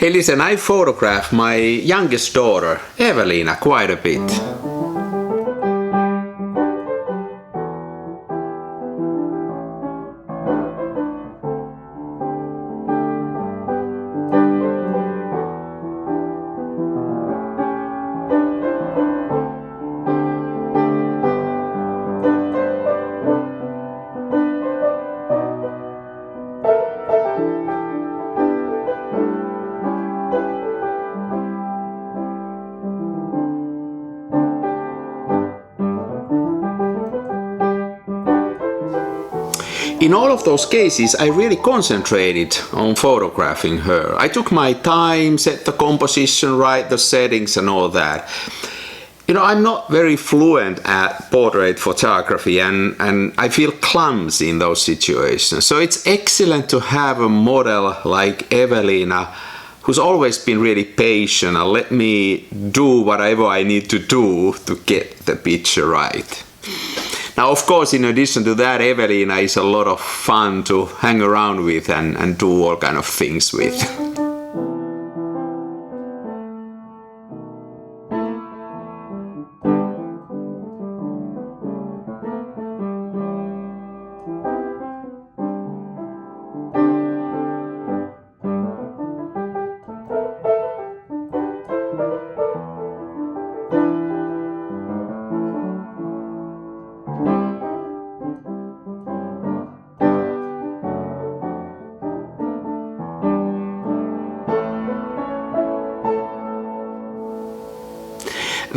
Hey listen, I photographed my youngest daughter, Eveliina, quite a bit. In all of those cases, I really concentrated on photographing her. I took my time, set the composition right, the settings and all that. You know, I'm not very fluent at portrait photography and I feel clumsy in those situations. So it's excellent to have a model like Eveliina who's always been really patient and let me do whatever I need to do to get the picture right. Now, of course, in addition to that, Eveliina is a lot of fun to hang around with and do all kind of things with.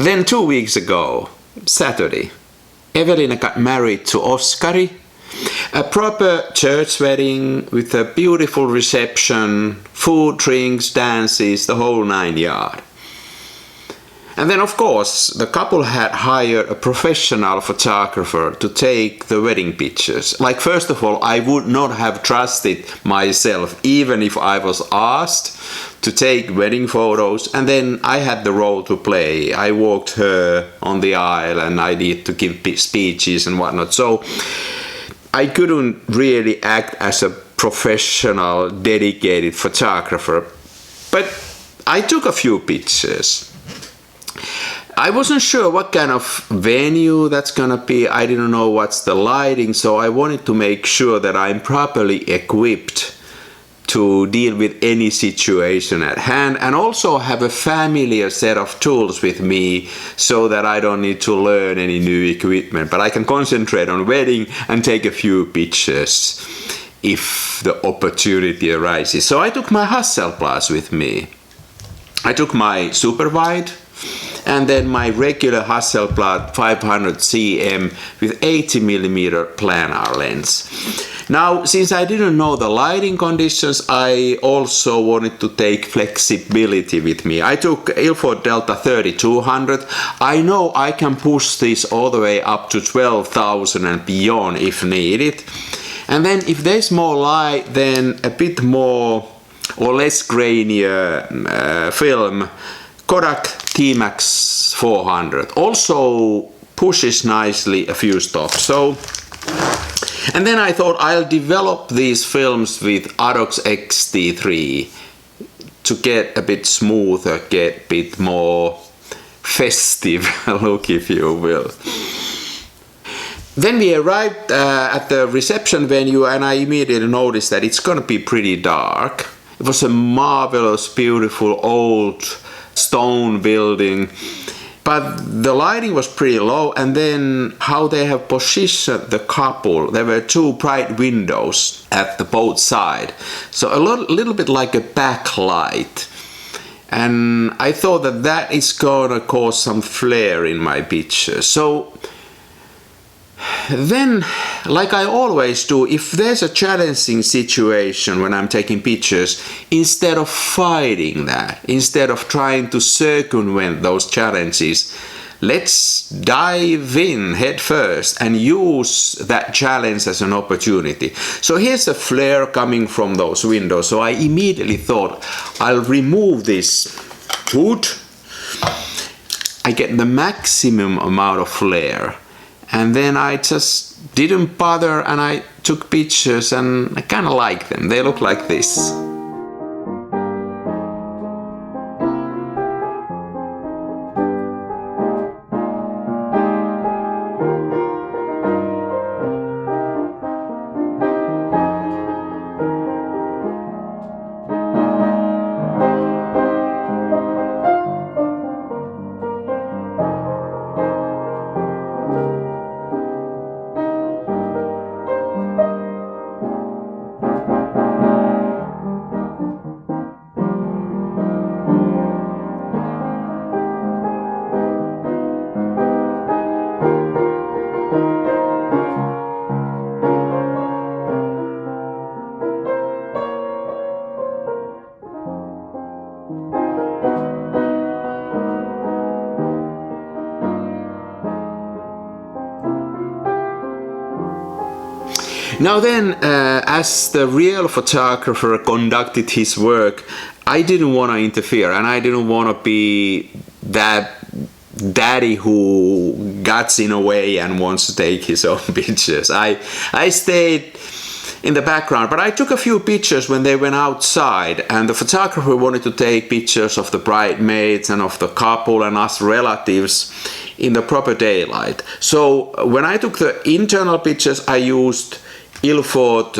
Then 2 weeks ago, Saturday, Eveliina got married to Oskari. A proper church wedding with a beautiful reception, food, drinks, dances, the whole 9 yards. And then of course the couple had hired a professional photographer to take the wedding pictures. Like, first of all, I would not have trusted myself even if I was asked to take wedding photos, and then I had the role to play. I walked her on the aisle and I needed to give speeches and whatnot. So I couldn't really act as a professional, dedicated photographer, but I took a few pictures. I wasn't sure what kind of venue that's gonna be. I didn't know what's the lighting, so I wanted to make sure that I'm properly equipped to deal with any situation at hand and also have a familiar set of tools with me so that I don't need to learn any new equipment, but I can concentrate on wedding and take a few pictures if the opportunity arises. So I took my Hasselblads with me. I took my Superwide and then my regular Hasselblad 500 cm with 80mm Planar lens. Now, since I didn't know the lighting conditions, I also wanted to take flexibility with me. I took Ilford Delta 3200. I know I can push this all the way up to 12,000 and beyond if needed. And then if there's more light, then a bit more or less grainier film, Kodak TMAX 400 also pushes nicely a few stops. So, and then I thought I'll develop these films with Adox XT-3 to get a bit smoother, get a bit more festive look, if you will. Then we arrived at the reception venue and I immediately noticed that it's gonna be pretty dark. It was a marvelous, beautiful, old stone building, but the lighting was pretty low, and then how they have positioned the couple, there were two bright windows at the both sides, so a little bit like a backlight, and I thought that that is gonna cause some flare in my picture. So then, like I always do, if there's a challenging situation when I'm taking pictures, instead of fighting that, instead of trying to circumvent those challenges, let's dive in head first and use that challenge as an opportunity. So here's a flare coming from those windows. So I immediately thought, I'll remove this hood. I get the maximum amount of flare. And then I just didn't bother and I took pictures and I kind of like them. They look like this. Now then, as the real photographer conducted his work, I didn't want to interfere, and I didn't want to be that daddy who gets in a way and wants to take his own pictures. I stayed in the background, but I took a few pictures when they went outside, and the photographer wanted to take pictures of the bridesmaids and of the couple and us relatives in the proper daylight. So when I took the internal pictures, I used Ilford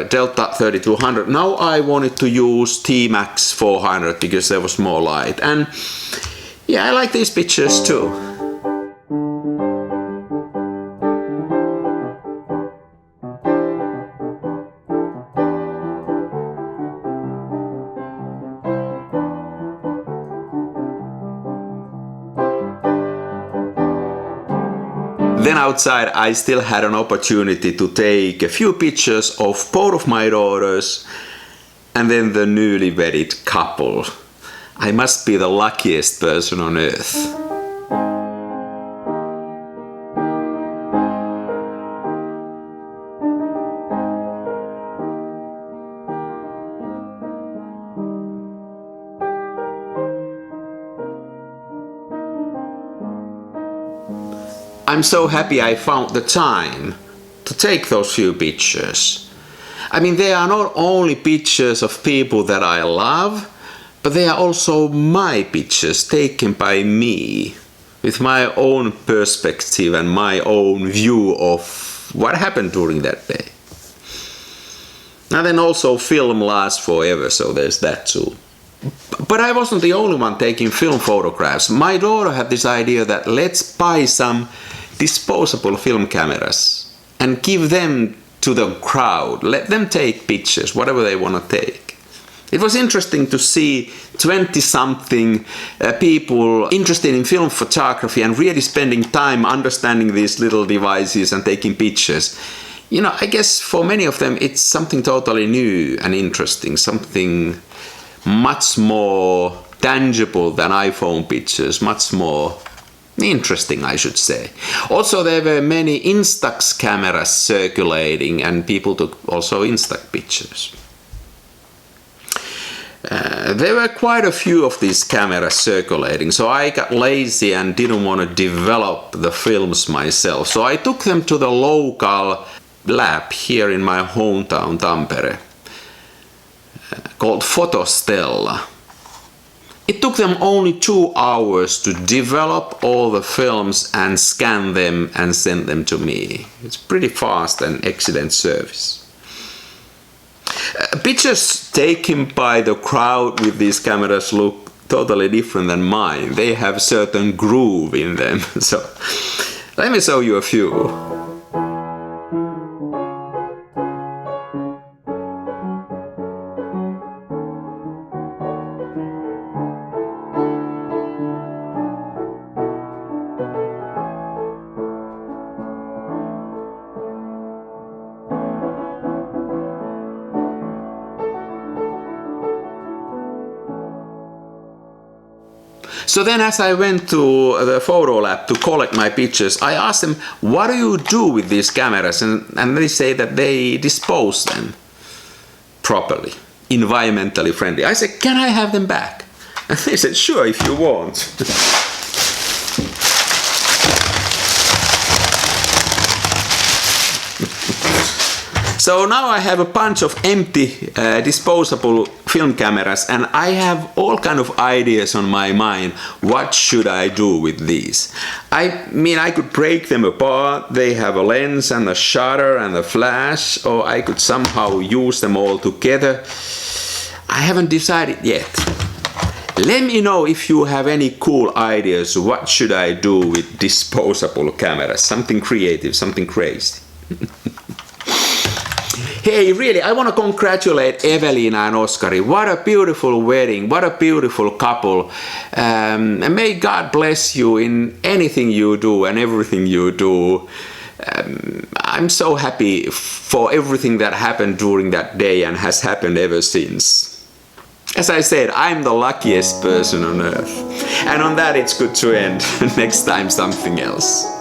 Delta 3200. Now I wanted to use TMAX 400 because there was more light. And yeah, I like these pictures too. Then outside I still had an opportunity to take a few pictures of both of my daughters and then the newly wedded couple. I must be the luckiest person on earth. I'm so happy I found the time to take those few pictures. I mean, they are not only pictures of people that I love, but they are also my pictures taken by me, with my own perspective and my own view of what happened during that day. And then also film lasts forever, so there's that too. But I wasn't the only one taking film photographs. My daughter had this idea that let's buy some disposable film cameras and give them to the crowd. Let them take pictures, whatever they want to take. It was interesting to see 20-something people interested in film photography and really spending time understanding these little devices and taking pictures. You know, I guess for many of them it's something totally new and interesting, something much more tangible than iPhone pictures, much more interesting, I should say. Also, there were many Instax cameras circulating and people took also Instax pictures. There were quite a few of these cameras circulating, so I got lazy and didn't want to develop the films myself. So I took them to the local lab here in my hometown Tampere, called Photostella. It took them only 2 hours to develop all the films and scan them and send them to me. It's pretty fast and excellent service. Pictures taken by the crowd with these cameras look totally different than mine. They have certain groove in them. So let me show you a few. So then as I went to the photo lab to collect my pictures, I asked them, what do you do with these cameras? And they say that they dispose them properly, environmentally friendly. I said, can I have them back? And they said, sure, if you want. So now I have a bunch of empty disposable film cameras and I have all kind of ideas on my mind. What should I do with these? I mean, I could break them apart. They have a lens and a shutter and a flash, or I could somehow use them all together. I haven't decided yet. Let me know if you have any cool ideas. What should I do with disposable cameras? Something creative, something crazy. Hey, really, I want to congratulate Eveliina and Oskari. What a beautiful wedding, what a beautiful couple. And may God bless you in anything you do and everything you do. I'm so happy for everything that happened during that day and has happened ever since. As I said, I'm the luckiest person on earth. And on that, it's good to end. Next time, something else.